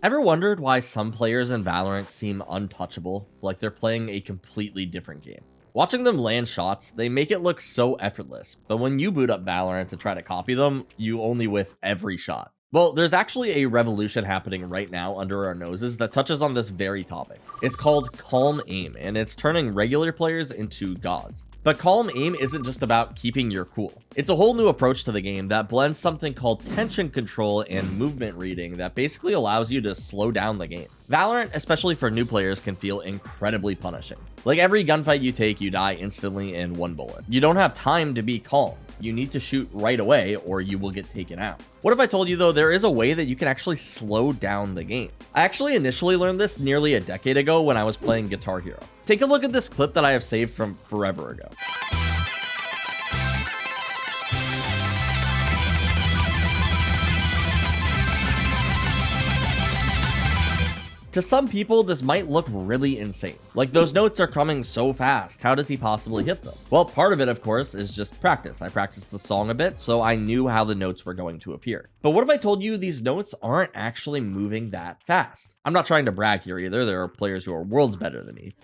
Ever wondered why some players in Valorant seem untouchable, like they're playing a completely different game? Watching them land shots, they make it look so effortless, but when you boot up Valorant to try to copy them, you only whiff every shot. Well, there's actually a revolution happening right now under our noses that touches on this very topic. It's called Calm Aim, and it's turning regular players into gods. But Calm Aim isn't just about keeping your cool. It's a whole new approach to the game that blends something called tension control and movement reading that basically allows you to slow down the game. Valorant, especially for new players, can feel incredibly punishing. Like every gunfight you take, you die instantly in one bullet. You don't have time to be calm. You need to shoot right away or you will get taken out. What if I told you though there is a way that you can actually slow down the game? I actually initially learned this nearly a decade ago when I was playing Guitar Hero. Take a look at this clip that I have saved from forever ago. To some people, this might look really insane. Like, those notes are coming so fast. How does he possibly hit them? Well, part of it, of course, is just practice. I practiced the song a bit, so I knew how the notes were going to appear. But what if I told you these notes aren't actually moving that fast? I'm not trying to brag here either. There are players who are worlds better than me.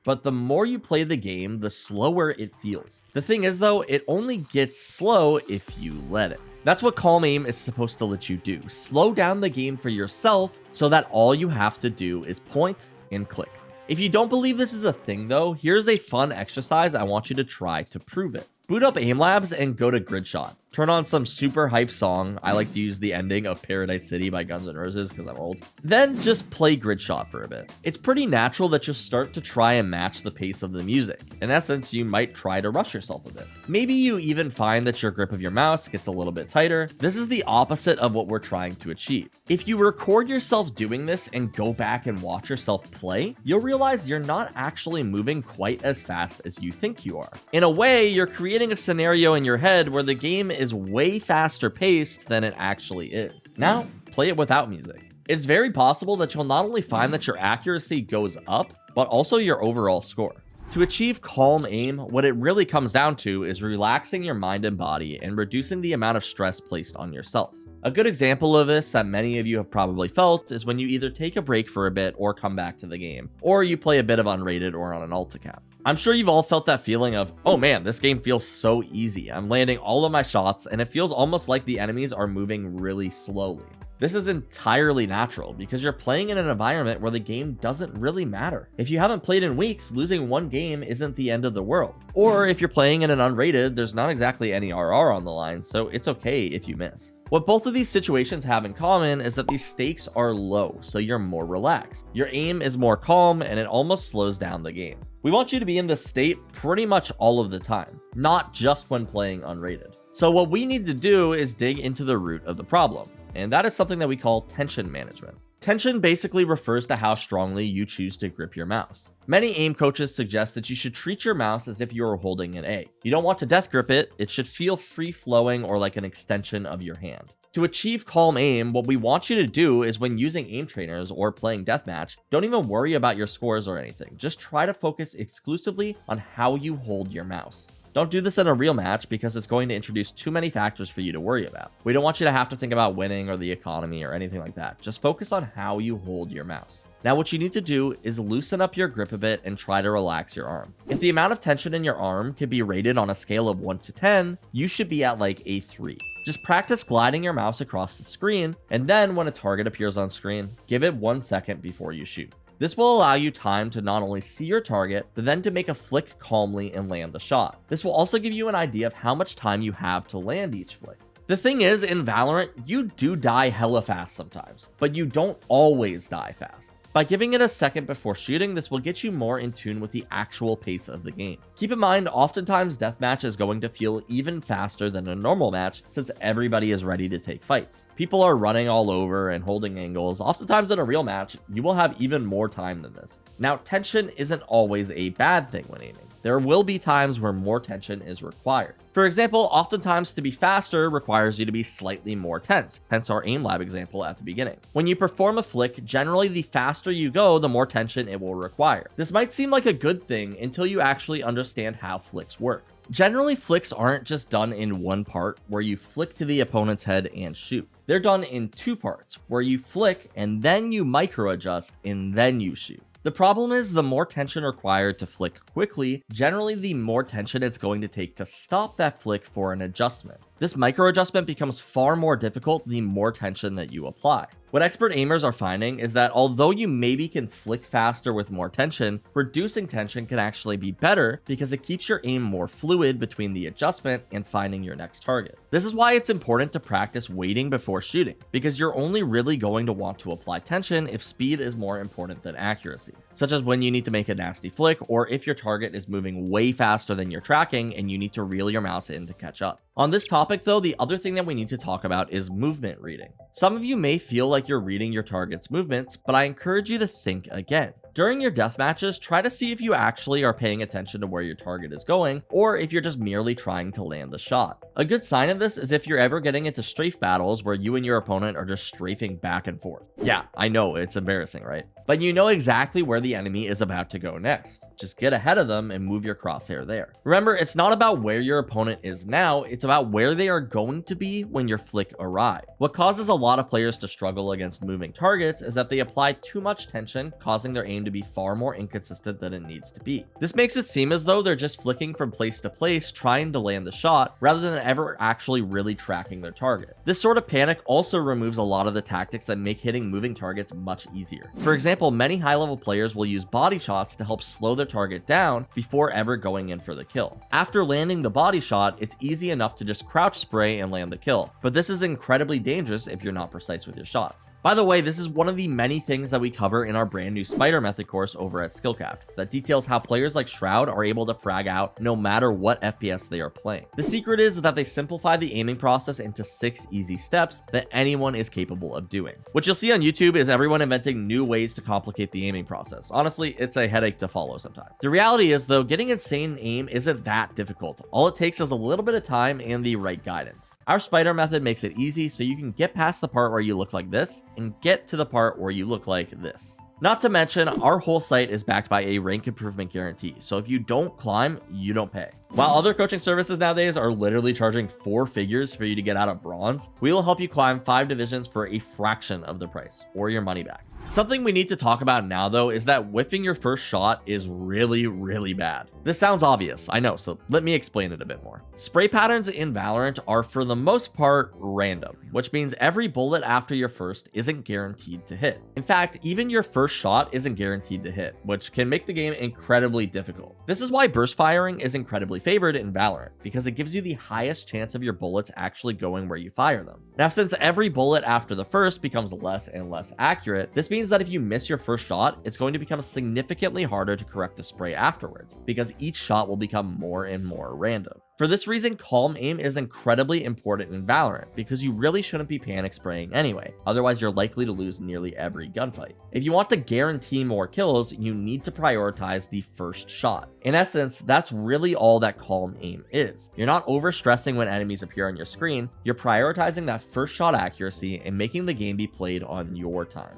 But the more you play the game, the slower it feels. The thing is though, it only gets slow if you let it. That's what Calm Aim is supposed to let you do. Slow down the game for yourself so that all you have to do is point and click. If you don't believe this is a thing though, here's a fun exercise I want you to try to prove it. Boot up Aim Labs and go to Grid Shot. Turn on some super hype song. I like to use the ending of Paradise City by Guns N' Roses because I'm old. Then just play Grid Shot for a bit. It's pretty natural that you'll start to try and match the pace of the music. In essence, you might try to rush yourself a bit. Maybe you even find that your grip of your mouse gets a little bit tighter. This is the opposite of what we're trying to achieve. If you record yourself doing this and go back and watch yourself play, you'll realize you're not actually moving quite as fast as you think you are. In a way, you're creating a scenario in your head where the game is way faster paced than it actually is. Now, play it without music. It's very possible that you'll not only find that your accuracy goes up, but also your overall score. To achieve Calm Aim, what it really comes down to is relaxing your mind and body and reducing the amount of stress placed on yourself. A good example of this that many of you have probably felt is when you either take a break for a bit or come back to the game, or you play a bit of unrated or on an alt account. I'm sure you've all felt that feeling of, oh man, this game feels so easy. I'm landing all of my shots and it feels almost like the enemies are moving really slowly. This is entirely natural because you're playing in an environment where the game doesn't really matter. If you haven't played in weeks, losing one game isn't the end of the world. Or if you're playing in an unrated, there's not exactly any RR on the line, so it's okay if you miss. What both of these situations have in common is that these stakes are low, so you're more relaxed. Your aim is more calm and it almost slows down the game. We want you to be in this state pretty much all of the time, not just when playing unrated. So what we need to do is dig into the root of the problem, and that is something that we call tension management. Tension basically refers to how strongly you choose to grip your mouse. Many aim coaches suggest that you should treat your mouse as if you were holding an A. You don't want to death grip it, it should feel free-flowing or like an extension of your hand. To achieve Calm Aim, what we want you to do is when using aim trainers or playing deathmatch, don't even worry about your scores or anything. Just try to focus exclusively on how you hold your mouse. Don't do this in a real match because it's going to introduce too many factors for you to worry about. We don't want you to have to think about winning or the economy or anything like that. Just focus on how you hold your mouse. Now what you need to do is loosen up your grip a bit and try to relax your arm. If the amount of tension in your arm could be rated on a scale of 1 to 10, you should be at like a 3. Just practice gliding your mouse across the screen, and then when a target appears on screen, give it 1 second before you shoot. This will allow you time to not only see your target, but then to make a flick calmly and land the shot. This will also give you an idea of how much time you have to land each flick. The thing is, in Valorant, you do die hella fast sometimes, but you don't always die fast. By giving it a second before shooting, this will get you more in tune with the actual pace of the game. Keep in mind, oftentimes deathmatch is going to feel even faster than a normal match since everybody is ready to take fights. People are running all over and holding angles. Oftentimes in a real match, you will have even more time than this. Now, tension isn't always a bad thing when aiming. there will be times where more tension is required. For example, oftentimes to be faster requires you to be slightly more tense, hence our aim lab example at the beginning. When you perform a flick, generally the faster you go, the more tension it will require. This might seem like a good thing until you actually understand how flicks work. Generally, flicks aren't just done in one part where you flick to the opponent's head and shoot. They're done in two parts where you flick and then you micro adjust and then you shoot. The problem is the more tension required to flick quickly, generally the more tension it's going to take to stop that flick for an adjustment. This micro adjustment becomes far more difficult the more tension that you apply. What expert aimers are finding is that although you maybe can flick faster with more tension, reducing tension can actually be better because it keeps your aim more fluid between the adjustment and finding your next target. This is why it's important to practice waiting before shooting, because you're only really going to want to apply tension if speed is more important than accuracy, such as when you need to make a nasty flick or if your target is moving way faster than you're tracking and you need to reel your mouse in to catch up. On this topic though, the other thing that we need to talk about is movement reading. Some of you may feel like you're reading your target's movements, but I encourage you to think again. During your death matches, try to see if you actually are paying attention to where your target is going, or if you're just merely trying to land the shot. A good sign of this is if you're ever getting into strafe battles where you and your opponent are just strafing back and forth. Yeah, I know, it's embarrassing, right? But you know exactly where the enemy is about to go next. Just get ahead of them and move your crosshair there. Remember, it's not about where your opponent is now, it's about where they are going to be when your flick arrives. What causes a lot of players to struggle against moving targets is that they apply too much tension, causing their aim to be far more inconsistent than it needs to be. This makes it seem as though they're just flicking from place to place trying to land the shot rather than ever actually really tracking their target. This sort of panic also removes a lot of the tactics that make hitting moving targets much easier. For example, many high-level players will use body shots to help slow their target down before ever going in for the kill. After landing the body shot, it's easy enough to just crouch spray and land the kill, but this is incredibly dangerous if you're not precise with your shots. By the way, this is one of the many things that we cover in our brand new Spider Method course over at SkillCapped that details how players like Shroud are able to frag out no matter what FPS they are playing. The secret is that they simplify the aiming process into 6 easy steps that anyone is capable of doing. What you'll see on YouTube is everyone inventing new ways to complicate the aiming process. Honestly, it's a headache to follow sometimes. The reality is though, getting insane aim isn't that difficult. All it takes is a little bit of time and the right guidance. Our Spider Method makes it easy so you can get past the part where you look like this and get to the part where you look like this. Not to mention, our whole site is backed by a rank improvement guarantee, so if you don't climb, you don't pay. While other coaching services nowadays are literally charging 4 figures for you to get out of bronze, we will help you climb 5 divisions for a fraction of the price, or your money back. Something we need to talk about now though is that whiffing your first shot is really bad. This sounds obvious, I know, so let me explain it a bit more. Spray patterns in Valorant are for the most part random, which means every bullet after your first isn't guaranteed to hit. In fact, even your first shot isn't guaranteed to hit, which can make the game incredibly difficult. This is why burst firing is incredibly favored in Valorant, because it gives you the highest chance of your bullets actually going where you fire them. Now, since every bullet after the first becomes less and less accurate, this means that if you miss your first shot, it's going to become significantly harder to correct the spray afterwards, because each shot will become more and more random. For this reason, calm aim is incredibly important in Valorant, because you really shouldn't be panic spraying anyway, otherwise you're likely to lose nearly every gunfight. If you want to guarantee more kills, you need to prioritize the first shot. In essence, that's really all that calm aim is. You're not overstressing when enemies appear on your screen, you're prioritizing that first shot accuracy and making the game be played on your time.